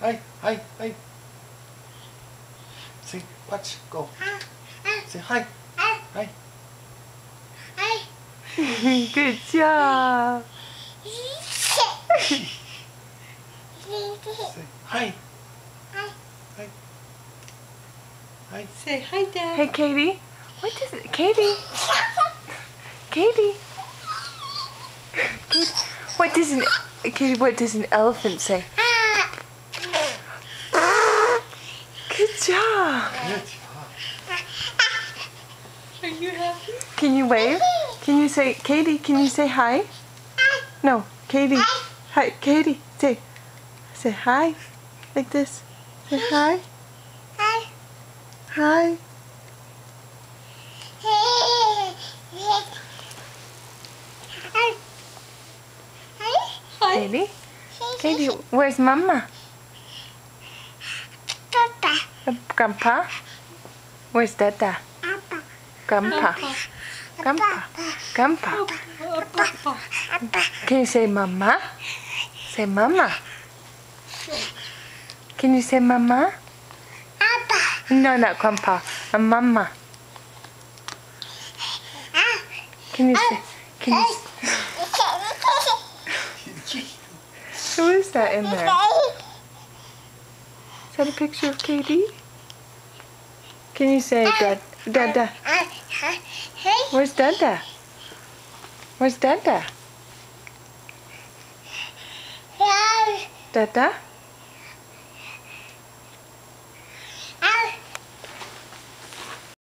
Hi, hi, hi. Say, watch, go. Say hi, hi. Good job. Say hi. Hi. Hi. Say hi, Dad. Hey, Katie. What does it, Katie? Katie. What does an Katie? What does an elephant say? Good job. Good job. Are you happy? Can you wave? Can you say, Katie? Can you say hi? No, Katie. Hi, Katie. Say hi, like this. Say hi. Hi. Hi. Katie. Katie, where's Mama? Grandpa. Where's Dada? Grandpa. Grandpa. Grandpa. Can you say Mama? Say Mama. Can you say Mama? No, not Grandpa. Mama. Can you say? Can you? Who is that in there? Is that a picture of Katie? Can you say Dada? Where's Dada? Where's Dada? Dada?